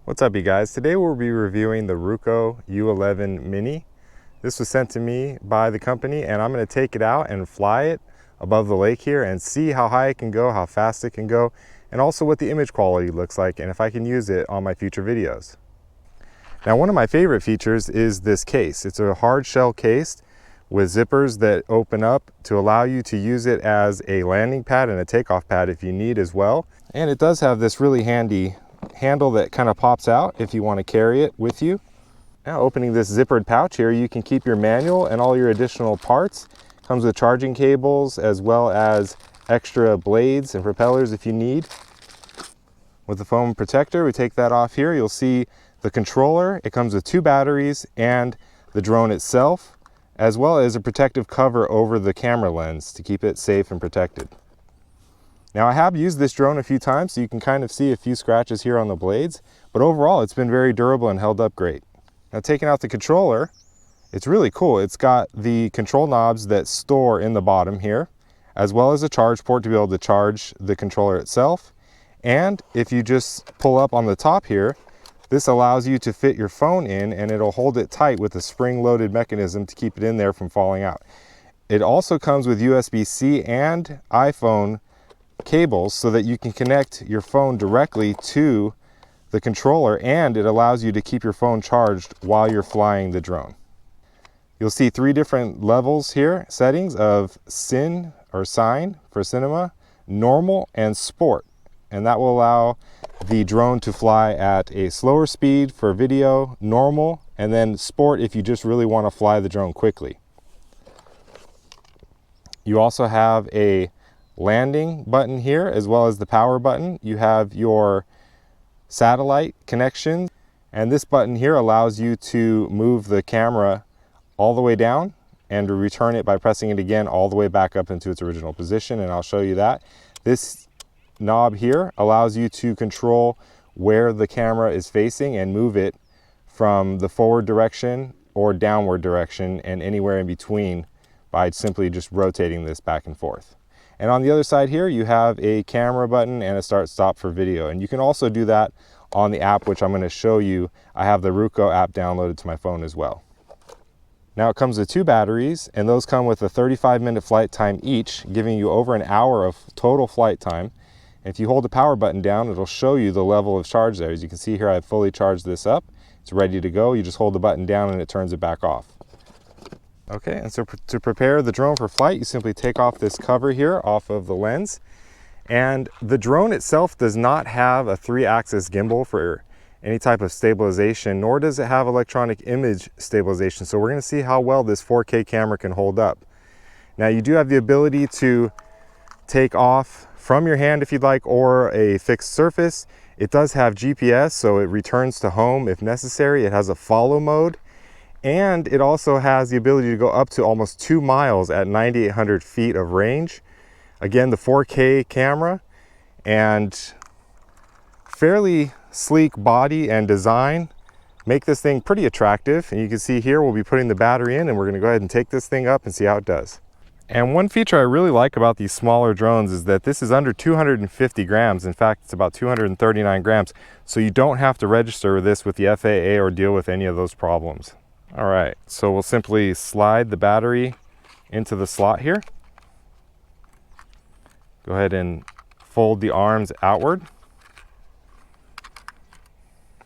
What's up, you guys? Today we'll be reviewing the Ruko U11 Mini. This was sent to me by the company, and I'm going to take it out and fly it above the lake here and see how high it can go, how fast it can go, and also what the image quality looks like and if I can use it on my future videos. Now, one of my favorite features is this case. It's a hard shell case with zippers that open up to allow you to use it as a landing pad and a takeoff pad if you need as well. And it does have this really handy handle that kind of pops out if you want to carry it with you. Now, opening this zippered pouch here, you can keep your manual and all your additional parts. Comes with charging cables as well as extra blades and propellers if you need. With the foam protector, we take that off here. You'll see the controller. It comes with 2 batteries and the drone itself, as well as a protective cover over the camera lens to keep it safe and protected. Now, I have used this drone a few times, so you can kind of see a few scratches here on the blades, but overall it's been very durable and held up great. Now, taking out the controller, it's really cool. It's got the control knobs that store in the bottom here, as well as a charge port to be able to charge the controller itself. And if you just pull up on the top here, this allows you to fit your phone in, and it'll hold it tight with a spring-loaded mechanism to keep it in there from falling out. It also comes with USB-C and iPhone cables so that you can connect your phone directly to the controller, and it allows you to keep your phone charged while you're flying the drone. You'll see 3 different levels here, settings of Cine or Cine for cinema, normal, and sport. And that will allow the drone to fly at a slower speed for video, normal, and then sport if you just really want to fly the drone quickly. You also have a landing button here as well as the power button. You have your satellite connection, and this button here allows you to move the camera all the way down and to return it by pressing it again all the way back up into its original position, and I'll show you that. This knob here allows you to control where the camera is facing and move it from the forward direction or downward direction and anywhere in between by simply just rotating this back and forth. And on the other side here, you have a camera button and a start-stop for video. And you can also do that on the app, which I'm going to show you. I have the Ruko app downloaded to my phone as well. Now, it comes with 2 batteries, and those come with a 35-minute flight time each, giving you over an hour of total flight time. And if you hold the power button down, it'll show you the level of charge there. As you can see here, I've fully charged this up. It's ready to go. You just hold the button down and it turns it back off. Okay, and so to prepare the drone for flight, you simply take off this cover here off of the lens. And the drone itself does not have a 3-axis gimbal for any type of stabilization, nor does it have electronic image stabilization. So we're going to see how well this 4K camera can hold up. Now, you do have the ability to take off from your hand if you'd like, or a fixed surface. It does have GPS, so it returns to home if necessary. It has a follow mode. And it also has the ability to go up to almost 2 miles at 9,800 feet of range. Again, the 4K camera and fairly sleek body and design make this thing pretty attractive. And you can see here, we'll be putting the battery in, and we're gonna go ahead and take this thing up and see how it does. And one feature I really like about these smaller drones is that this is under 250 grams. In fact, it's about 239 grams. So you don't have to register this with the FAA or deal with any of those problems. All right, so we'll simply slide the battery into the slot here. Go ahead and fold the arms outward.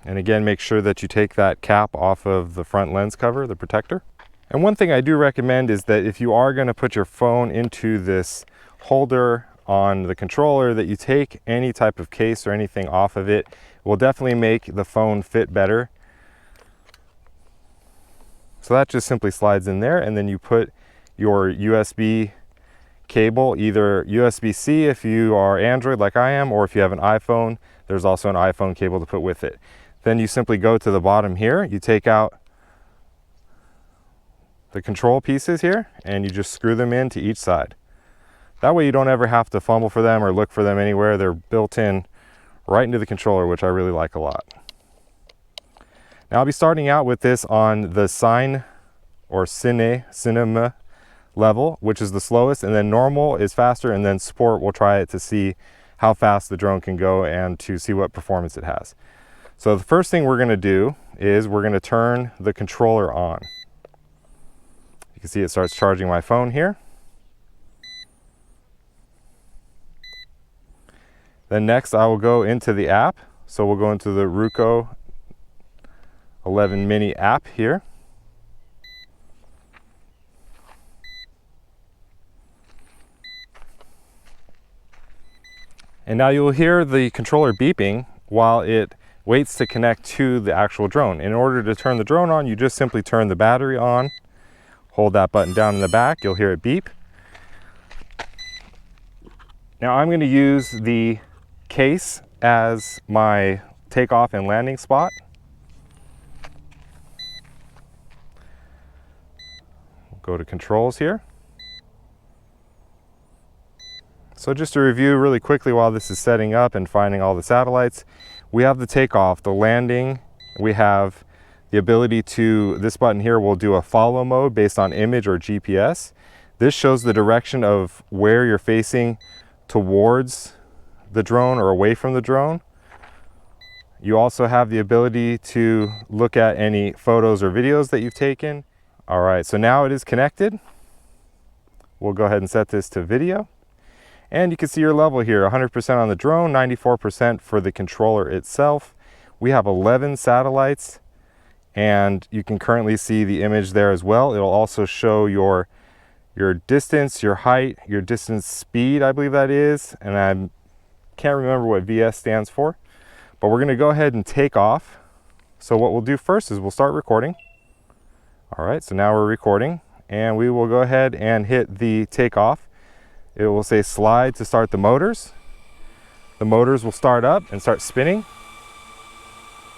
And again, make sure that you take that cap off of the front lens cover, the protector. And one thing I do recommend is that if you are going to put your phone into this holder on the controller, that you take any type of case or anything off of it. It will definitely make the phone fit better. So that just simply slides in there, and then you put your USB cable, either USB-C if you are Android like I am, or if you have an iPhone, there's also an iPhone cable to put with it. Then you simply go to the bottom here, you take out the control pieces here, and you just screw them into each side. That way you don't ever have to fumble for them or look for them anywhere. They're built in right into the controller, which I really like a lot. Now, I'll be starting out with this on the Cine or cinema level, which is the slowest, and then normal is faster, and then sport, we'll try it to see how fast the drone can go and to see what performance it has. So the first thing we're going to do is we're going to turn the controller on. You can see it starts charging my phone here. Then next I will go into the app. So we'll go into the Ruko 11 mini app here. And now you'll hear the controller beeping while it waits to connect to the actual drone. In order to turn the drone on, you just simply turn the battery on, hold that button down in the back, you'll hear it beep. Now I'm going to use the case as my takeoff and landing spot. We'll go to controls here. So just to review really quickly while this is setting up and finding all the satellites, we have the takeoff, the landing, we have the ability to, this button here will do a follow mode based on image or GPS. This shows the direction of where you're facing towards the drone or away from the drone. You also have the ability to look at any photos or videos that you've taken. All right, so now it is connected. We'll go ahead and set this to video. And you can see your level here, 100% on the drone, 94% for the controller itself. We have 11 satellites, and you can currently see the image there as well. It'll also show your distance, your height, your distance speed, I believe that is, and I can't remember what VS stands for. But we're gonna go ahead and take off. So what we'll do first is we'll start recording. All right, so now we're recording, and we will go ahead and hit the takeoff. It will say slide to start the motors. The motors will start up and start spinning.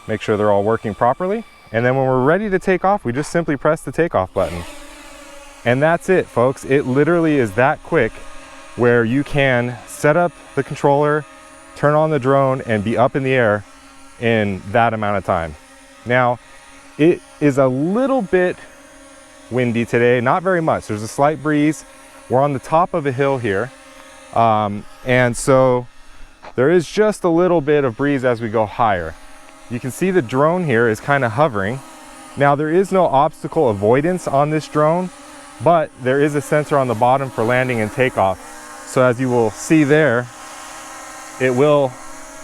Make sure they're all working properly. And then when we're ready to take off, we just simply press the takeoff button. And that's it, folks. It literally is that quick where you can set up the controller, turn on the drone, and be up in the air in that amount of time. Now, it is a little bit windy today, not very much. There's a slight breeze. We're on the top of a hill here, and so there is just a little bit of breeze as we go higher. You can see the drone here is kind of hovering. Now there is no obstacle avoidance on this drone, but there is a sensor on the bottom for landing and takeoff. So as you will see there, it will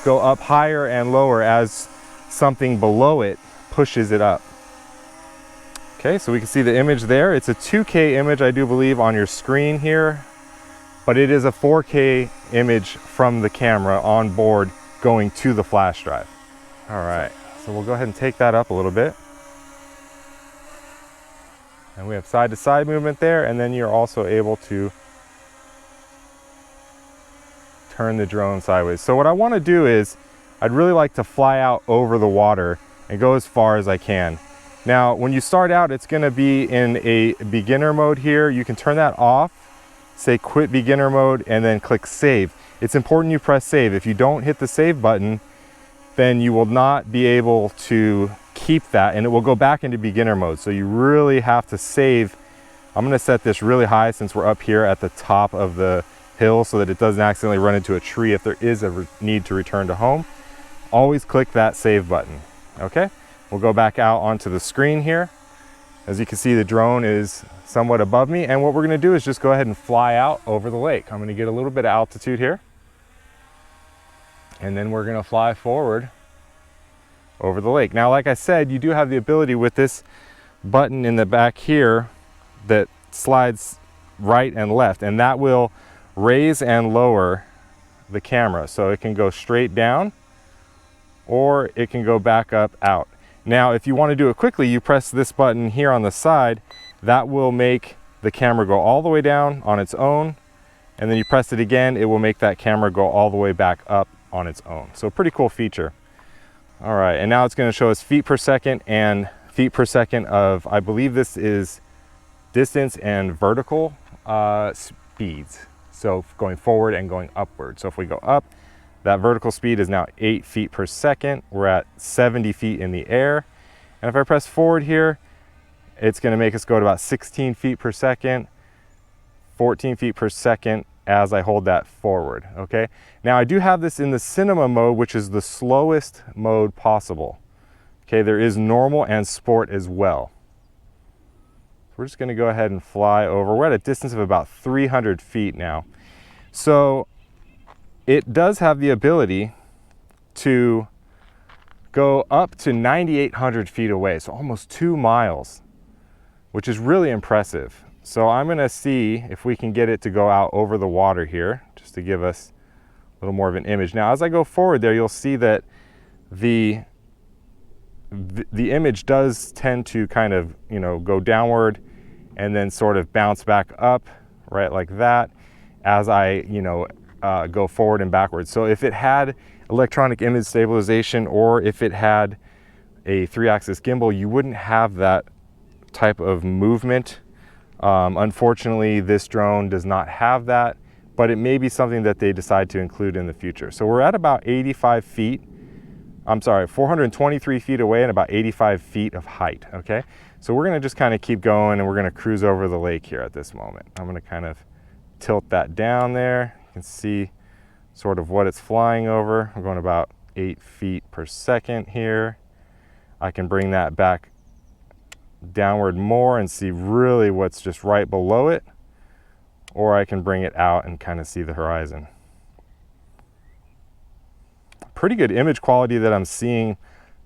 go up higher and lower as something below it pushes it up. Okay, so we can see the image there. It's a 2K image, I do believe, on your screen here, but it is a 4K image from the camera on board going to the flash drive. All right, so we'll go ahead and take that up a little bit. And we have side-to-side movement there, and then you're also able to turn the drone sideways. So what I want to do is, I'd really like to fly out over the water and go as far as I can. Now, when you start out, it's going to be in a beginner mode here. You can turn that off, say quit beginner mode, and then click save. It's important you press save. If you don't hit the save button, then you will not be able to keep that, and it will go back into beginner mode. So you really have to save. I'm going to set this really high since we're up here at the top of the hill so that it doesn't accidentally run into a tree if there is a need to return to home. Always click that save button, okay? We'll go back out onto the screen here. As you can see, the drone is somewhat above me, and what we're gonna do is just go ahead and fly out over the lake. I'm gonna get a little bit of altitude here, and then we're gonna fly forward over the lake. Now, like I said, you do have the ability with this button in the back here that slides right and left, and that will raise and lower the camera. So it can go straight down, or it can go back up out. Now, if you want to do it quickly, you press this button here on the side. That will make the camera go all the way down on its own. And then you press it again, it will make that camera go all the way back up on its own. So pretty cool feature. All right, and now it's going to show us feet per second and feet per second of, I believe this is distance and vertical speeds. So going forward and going upward. So if we go up, that vertical speed is now 8 feet per second. We're at 70 feet in the air. And if I press forward here, it's going to make us go to about 16 feet per second, 14 feet per second, as I hold that forward, okay? Now I do have this in the cinema mode, which is the slowest mode possible. Okay, there is normal and sport as well. So we're just gonna go ahead and fly over. We're at a distance of about 300 feet now. So it does have the ability to go up to 9,800 feet away, so almost 2 miles, which is really impressive. So I'm gonna see if we can get it to go out over the water here, just to give us a little more of an image. Now, as I go forward there, you'll see that the image does tend to kind of, you know, go downward and then sort of bounce back up, right, like that, as I, you know, go forward and backwards. So if it had electronic image stabilization, or if it had a 3-axis gimbal, you wouldn't have that type of movement. Unfortunately, this drone does not have that, but it may be something that they decide to include in the future. So we're at about 85 feet. I'm sorry, 423 feet away and about 85 feet of height, okay? So we're gonna just kind of keep going, and we're gonna cruise over the lake here at this moment. I'm gonna kind of tilt that down there. You can see sort of what it's flying over. I'm going about 8 feet per second here. I can bring that back downward more and see really what's just right below it, or I can bring it out and kind of see the horizon. Pretty good image quality that I'm seeing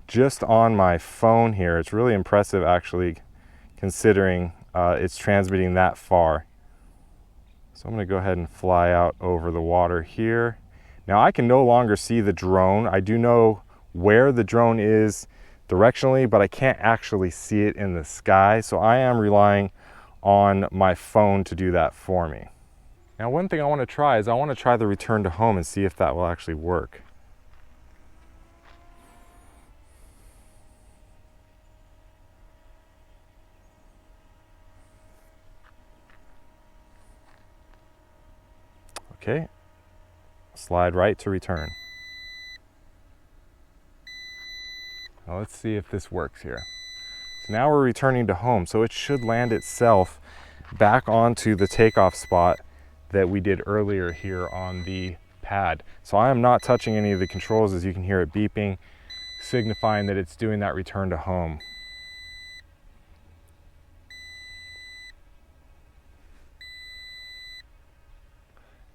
just on my phone here. It's really impressive, actually, considering it's transmitting that far. So I'm going to go ahead and fly out over the water here. Now I can no longer see the drone. I do know where the drone is directionally, but I can't actually see it in the sky. So I am relying on my phone to do that for me. Now, one thing I want to try is I want to try the return to home and see if that will actually work. Okay, slide right to return. Now let's see if this works here. So now we're returning to home, so it should land itself back onto the takeoff spot that we did earlier here on the pad. So I am not touching any of the controls, as you can hear it beeping, signifying that it's doing that return to home.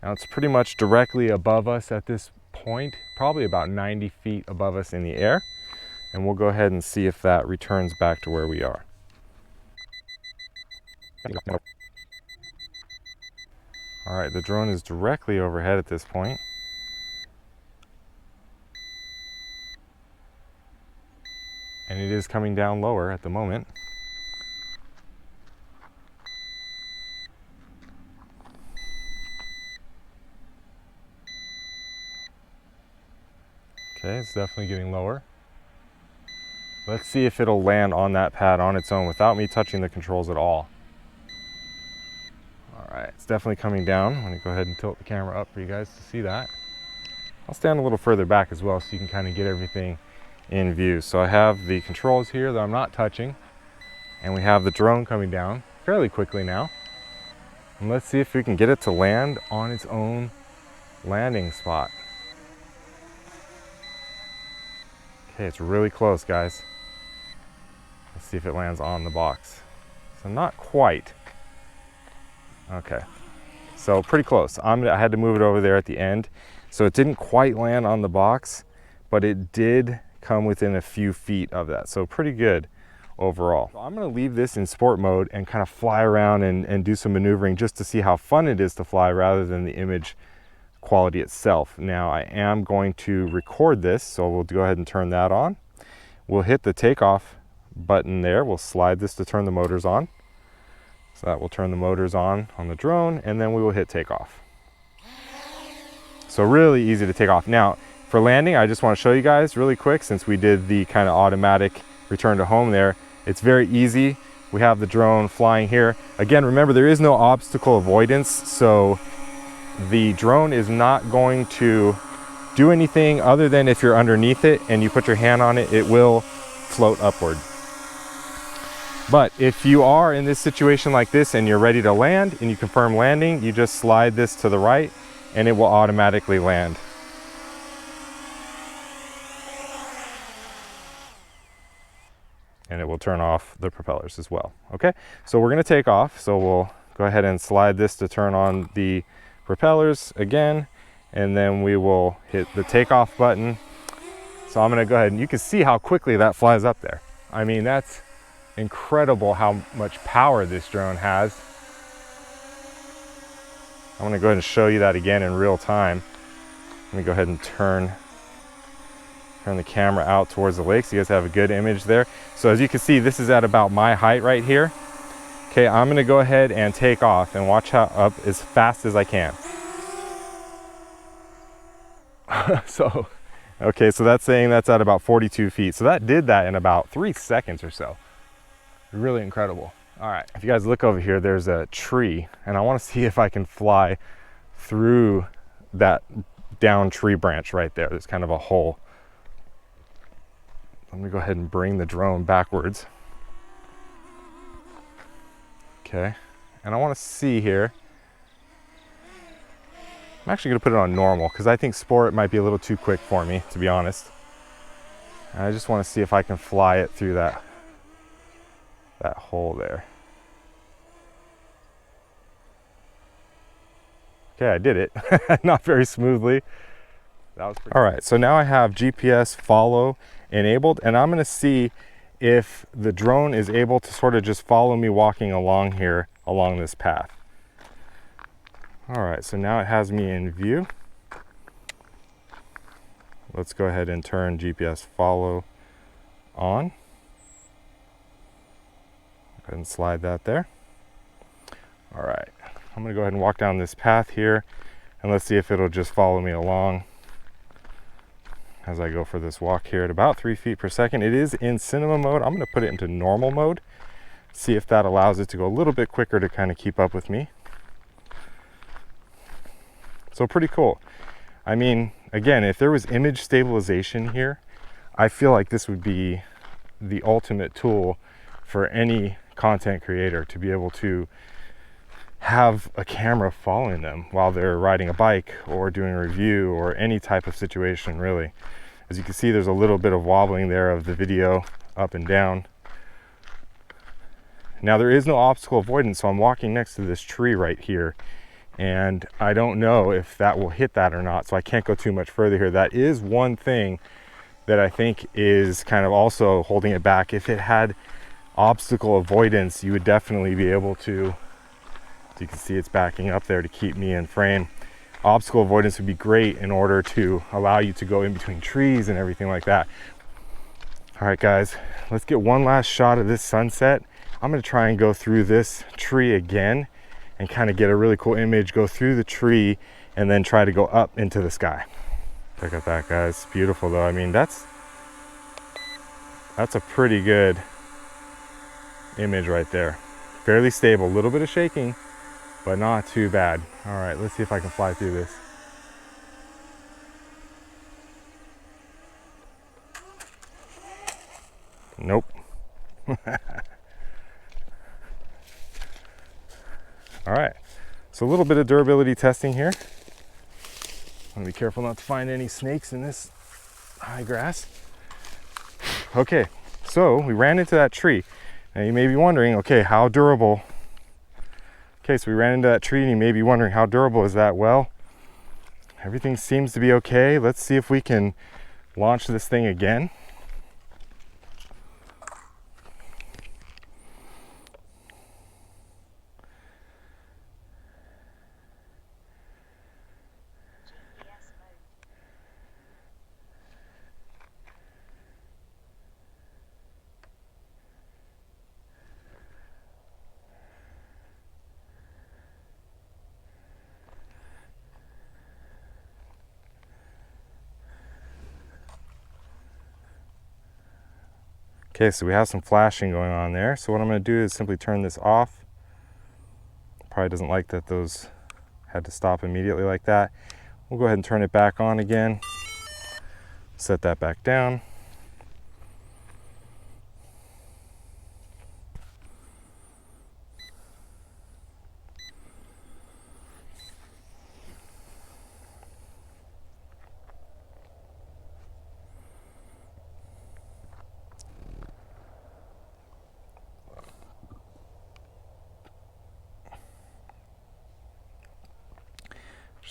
Now it's pretty much directly above us at this point, probably about 90 feet above us in the air. And we'll go ahead and see if that returns back to where we are. All right, the drone is directly overhead at this point. And it is coming down lower at the moment. Okay, it's definitely getting lower. Let's see if it'll land on that pad on its own without me touching the controls at all. All right, it's definitely coming down. I'm gonna go ahead and tilt the camera up for you guys to see that. I'll stand a little further back as well so you can kind of get everything in view. So I have the controls here that I'm not touching, and we have the drone coming down fairly quickly now. And let's see if we can get it to land on its own landing spot. Okay, it's really close, guys. Let's see if it lands on the box. So not quite. Okay, so pretty close. I had to move it over there at the end. So it didn't quite land on the box, but it did come within a few feet of that. So pretty good overall. So I'm gonna leave this in sport mode and kind of fly around and do some maneuvering just to see how fun it is to fly rather than the image quality itself. Now I am going to record this, so we'll go ahead and turn that on. We'll hit the takeoff button there. We'll slide this to turn the motors on. So that will turn the motors on the drone, and then we will hit takeoff. So really easy to take off. Now for landing, I just want to show you guys really quick, since we did the kind of automatic return to home there. It's very easy. We have the drone flying here. Again, remember, there is no obstacle avoidance, so the drone is not going to do anything other than if you're underneath it and you put your hand on it, it will float upward. But if you are in this situation like this and you're ready to land and you confirm landing, you just slide this to the right and it will automatically land. And it will turn off the propellers as well. Okay, so we're gonna take off. So we'll go ahead and slide this to turn on the propellers again, and then we will hit the takeoff button. So I'm gonna go ahead and you can see how quickly that flies up there. I mean, that's incredible how much power this drone has. I'm gonna go ahead and show you that again in real time. Let me go ahead and turn the camera out towards the lake so you guys have a good image there. So as you can see, this is at about my height right here. Okay, I'm gonna go ahead and take off and watch how up as fast as I can. So, okay, so that's saying that's at about 42 feet. So that did that in about 3 seconds or so. Really incredible. All right, if you guys look over here, there's a tree, and I wanna see if I can fly through that down tree branch right there. There's kind of a hole. Let me go ahead and bring the drone backwards. Okay, and I wanna see here. I'm actually gonna put it on normal because I think sport might be a little too quick for me, to be honest. And I just wanna see if I can fly it through that hole there. Okay, I did it. Not very smoothly. That was pretty. All right, so now I have GPS follow enabled, and I'm gonna see if the drone is able to sort of just follow me walking along here, along this path. All right, so now it has me in view. Let's go ahead and turn GPS follow on. Go ahead and slide that there. All right, I'm gonna go ahead and walk down this path here, and let's see if it'll just follow me along as I go for this walk here at about 3 feet per second. It is in cinema mode. I'm gonna put it into normal mode, see if that allows it to go a little bit quicker to kind of keep up with me. So pretty cool. I mean, again, if there was image stabilization here, I feel like this would be the ultimate tool for any content creator to be able to have a camera following them while they're riding a bike or doing a review or any type of situation, really. As you can see, there's a little bit of wobbling there of the video up and down. Now there is no obstacle avoidance, so I'm walking next to this tree right here, and I don't know if that will hit that or not, so I can't go too much further here. That is one thing that I think is kind of also holding it back. If it had obstacle avoidance, you would definitely be able to, you can see it's backing up there to keep me in frame. Obstacle avoidance would be great in order to allow you to go in between trees and everything like that. All right, guys, let's get one last shot of this sunset. I'm gonna try and go through this tree again and kind of get a really cool image, go through the tree, and then try to go up into the sky. Check out that, guys. Beautiful, though. I mean, that's a pretty good image right there. Fairly stable, a little bit of shaking, but not too bad. All right, let's see if I can fly through this. Nope. All right, so a little bit of durability testing here. I'm gonna be careful not to find any snakes in this high grass. Okay, so we ran into that tree. Now you may be wondering, okay, how durable? Okay, so we ran into that tree and you may be wondering, how durable is that? Well, everything seems to be okay. Let's see if we can launch this thing again. Okay, so we have some flashing going on there. So what I'm going to do is simply turn this off. Probably doesn't like that those had to stop immediately like that. We'll go ahead and turn it back on again. Set that back down.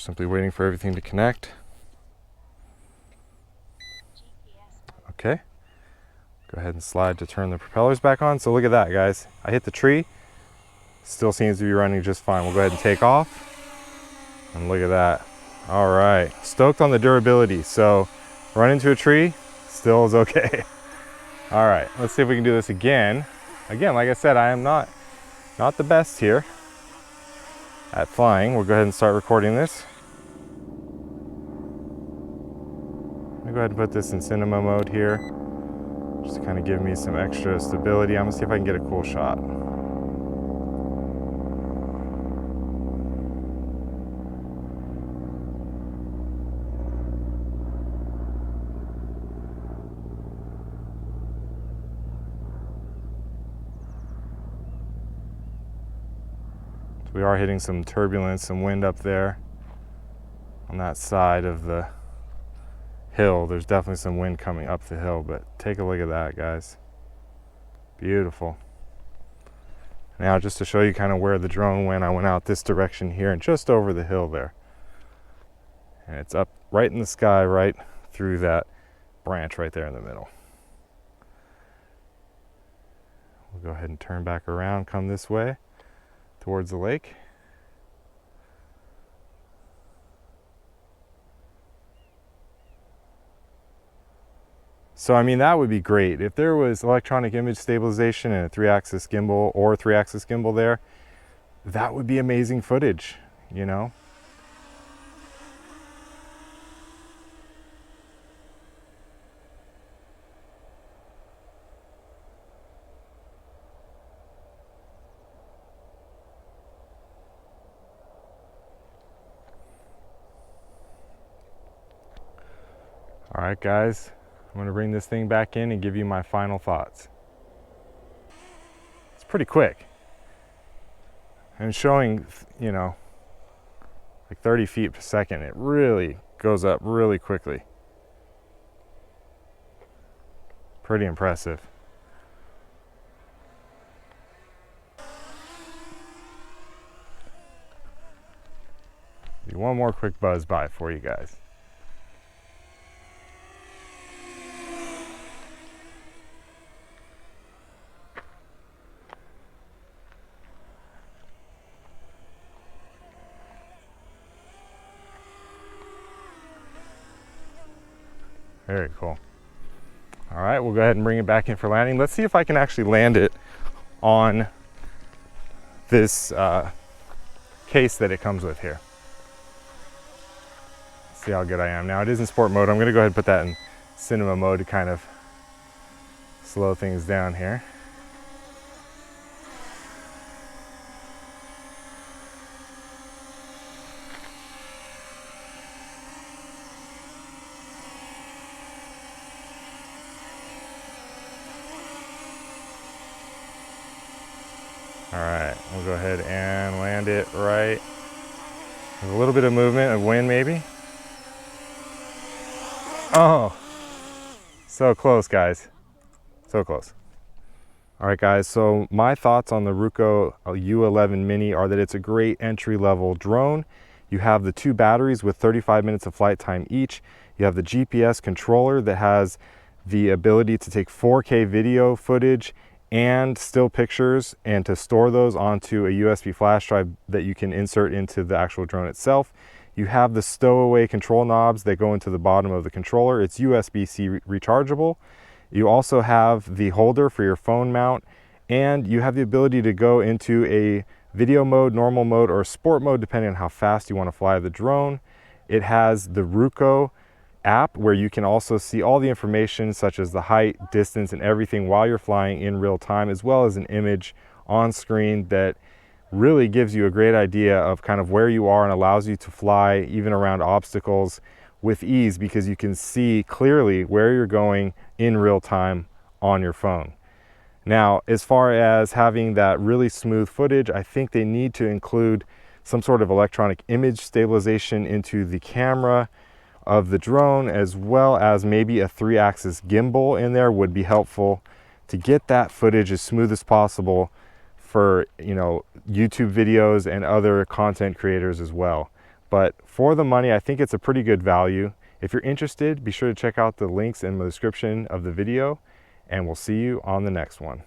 Just simply waiting for everything to connect. Okay. Go ahead and slide to turn the propellers back on. So look at that, guys. I hit the tree. Still seems to be running just fine. We'll go ahead and take off. And look at that. All right. Stoked on the durability. So run into a tree, still is okay. All right. Let's see if we can do this again. Again, like I said, I am not the best here at flying. We'll go ahead and start recording this. I'm gonna go ahead and put this in cinema mode here, just to kind of give me some extra stability. I'm gonna see if I can get a cool shot. So we are hitting some turbulence, some wind up there on that side of the hill. There's definitely some wind coming up the hill, but take a look at that, guys. Beautiful. Now, just to show you kind of where the drone went, I went out this direction here and just over the hill there. And it's up right in the sky, right through that branch right there in the middle. We'll go ahead and turn back around, come this way towards the lake. So, I mean, that would be great. If there was electronic image stabilization and a 3-axis gimbal or 3-axis gimbal there, that would be amazing footage, you know? All right, guys. I'm going to bring this thing back in and give you my final thoughts. It's pretty quick. And showing, you know, like 30 feet per second, it really goes up really quickly. Pretty impressive. Do one more quick buzz by for you guys. Very cool. All right, we'll go ahead and bring it back in for landing. Let's see if I can actually land it on this case that it comes with here. Let's see how good I am. Now it is in sport mode. I'm gonna go ahead and put that in cinema mode to kind of slow things down here. All right, we'll go ahead and land it right. There's a little bit of movement of wind maybe. Oh, so close, guys. So close. All right, guys, so my thoughts on the Ruko U11 Mini are that it's a great entry-level drone. You have the 2 batteries with 35 minutes of flight time each. You have the GPS controller that has the ability to take 4K video footage and still pictures, and to store those onto a USB flash drive that you can insert into the actual drone itself. You have the stowaway control knobs that go into the bottom of the controller. It's USB-C rechargeable. You also have the holder for your phone mount, and you have the ability to go into a video mode, normal mode, or sport mode, depending on how fast you want to fly the drone. It has the Ruko app where you can also see all the information such as the height, distance, and everything while you're flying in real time, as well as an image on screen that really gives you a great idea of kind of where you are and allows you to fly even around obstacles with ease, because you can see clearly where you're going in real time on your phone. Now, as far as having that really smooth footage, I think they need to include some sort of electronic image stabilization into the camera of the drone, as well as maybe a 3-axis gimbal in there would be helpful to get that footage as smooth as possible for, you know, YouTube videos and other content creators as well. But for the money, I think it's a pretty good value. If you're interested, be sure to check out the links in the description of the video, and we'll see you on the next one.